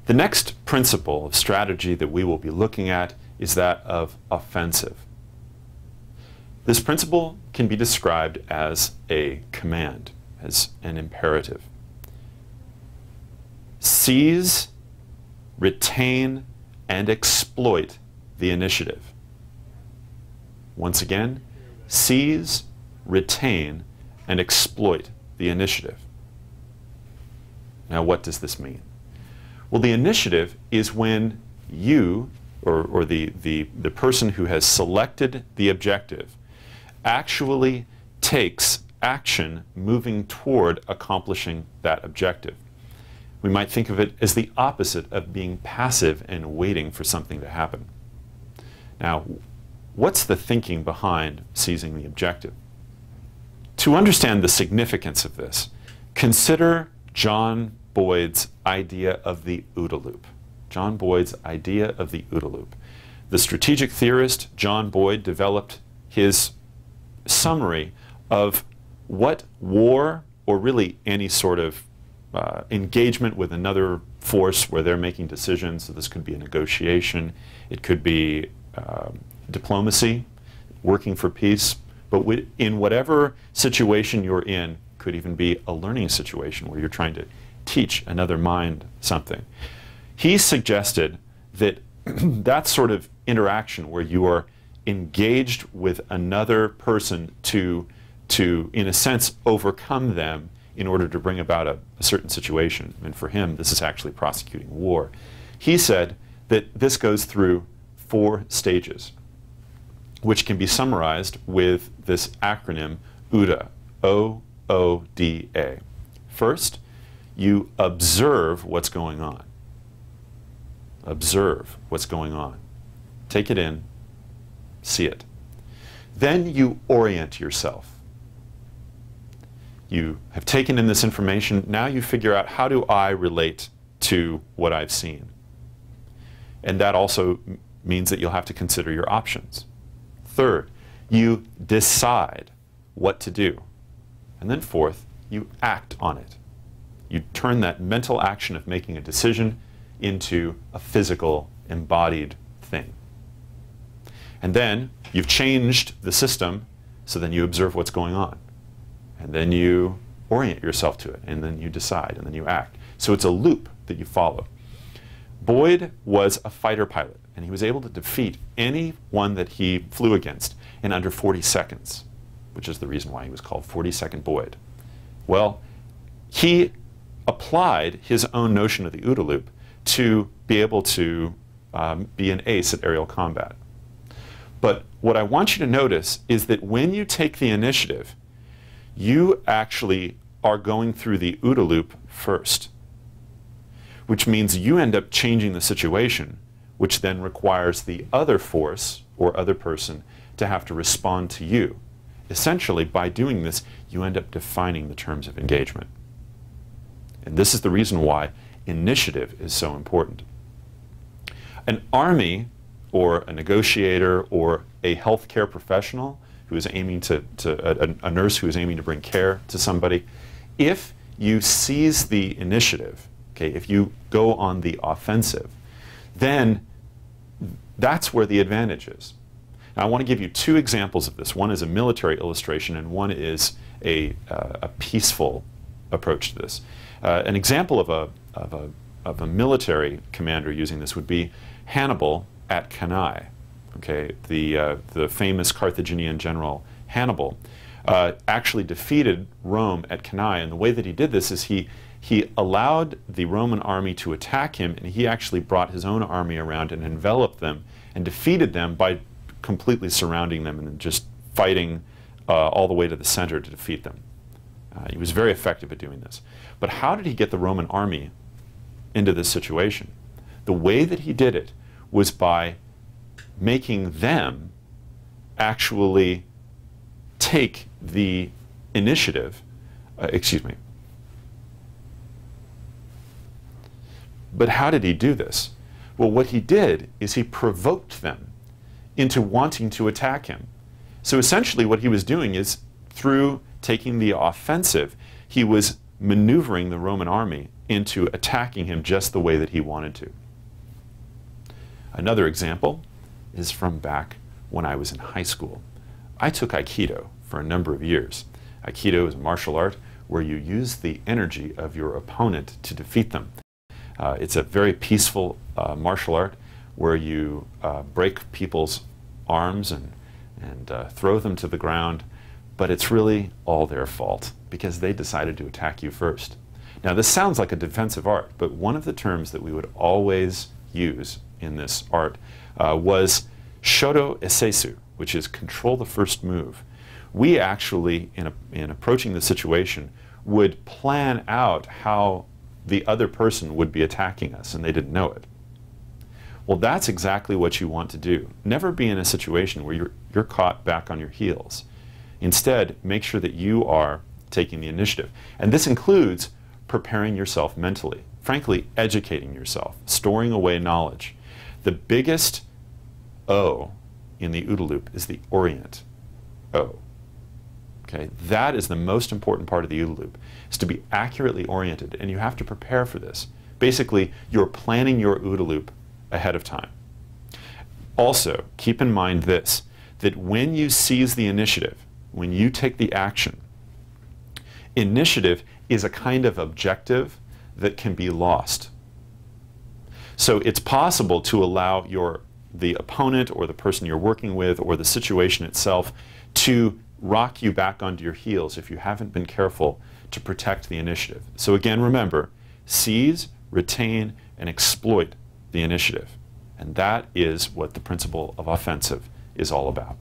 The next principle of strategy that we will be looking at is that of offensive. This principle can be described as a command, as an imperative. Seize, retain, and exploit the initiative. Once again, seize, retain, and exploit the initiative. Now, what does this mean? Well, the initiative is when you, or the person who has selected the objective, actually takes action moving toward accomplishing that objective. We might think of it as the opposite of being passive and waiting for something to happen. Now, what's the thinking behind seizing the objective? To understand the significance of this, consider John Boyd's idea of the OODA loop. John Boyd's idea of the OODA loop. The strategic theorist John Boyd developed his summary of what war, or really any sort of engagement with another force where they're making decisions, so this could be a negotiation, it could be diplomacy, working for peace, but in whatever situation you're in, could even be a learning situation where you're trying to teach another mind something. He suggested that that sort of interaction where you are engaged with another person to in a sense, overcome them in order to bring about a certain situation. And for him, this is actually prosecuting war. He said that this goes through 4 stages, which can be summarized with this acronym OODA, O-O-D-A. First, you observe what's going on. Observe what's going on. Take it in, see it. Then you orient yourself. You have taken in this information, now you figure out, how do I relate to what I've seen? And that also means that you'll have to consider your options. Third, you decide what to do. And then fourth, you act on it. You turn that mental action of making a decision into a physical, embodied thing. And then you've changed the system, so then you observe what's going on. And then you orient yourself to it, and then you decide, and then you act. So it's a loop that you follow. Boyd was a fighter pilot, and he was able to defeat anyone that he flew against in under 40 seconds, which is the reason why he was called 40-second Boyd. Well, he applied his own notion of the OODA loop to be able to be an ace at aerial combat. But what I want you to notice is that when you take the initiative, you actually are going through the OODA loop first, which means you end up changing the situation, which then requires the other force or other person to have to respond to you. Essentially, by doing this, you end up defining the terms of engagement. And this is the reason why initiative is so important. An army, or a negotiator, or a healthcare professional who is aiming a nurse who is aiming to bring care to somebody, if you seize the initiative, okay, if you go on the offensive, then that's where the advantage is. Now, I want to give you 2 examples of this. One is a military illustration, and one is a peaceful approach to this. An example of a military commander using this would be Hannibal at Cannae. Okay, the famous Carthaginian general Hannibal actually defeated Rome at Cannae, and the way that he did this is he allowed the Roman army to attack him, and he actually brought his own army around and enveloped them and defeated them by completely surrounding them and then just fighting all the way to the center to defeat them. He was very effective at doing this. But how did he get the Roman army into this situation? The way that he did it was by making them actually take the initiative, excuse me. But how did he do this? Well, what he did is he provoked them into wanting to attack him. So essentially what he was doing is, through taking the offensive, he was maneuvering the Roman army into attacking him just the way that he wanted to. Another example is from back when I was in high school. I took Aikido for a number of years. Aikido is a martial art where you use the energy of your opponent to defeat them. It's a very peaceful martial art where you break people's arms and throw them to the ground, but it's really all their fault because they decided to attack you first. Now this sounds like a defensive art, but one of the terms that we would always use in this art was shodo esesu, which is control the first move. We actually, in approaching the situation, would plan out how the other person would be attacking us, and they didn't know it. Well, that's exactly what you want to do. Never be in a situation where you're caught back on your heels. Instead, make sure that you are taking the initiative. And this includes preparing yourself mentally, frankly, educating yourself, storing away knowledge. The biggest O in the OODA loop is the orient O. Okay? That is the most important part of the OODA loop, is to be accurately oriented, and you have to prepare for this. Basically, you're planning your OODA loop ahead of time. Also, keep in mind this, that when you seize the initiative, when you take the action, initiative is a kind of objective that can be lost. So it's possible to allow the opponent or the person you're working with or the situation itself to rock you back onto your heels if you haven't been careful to protect the initiative. So again, remember, seize, retain, and exploit the initiative. And that is what the principle of offensive is all about.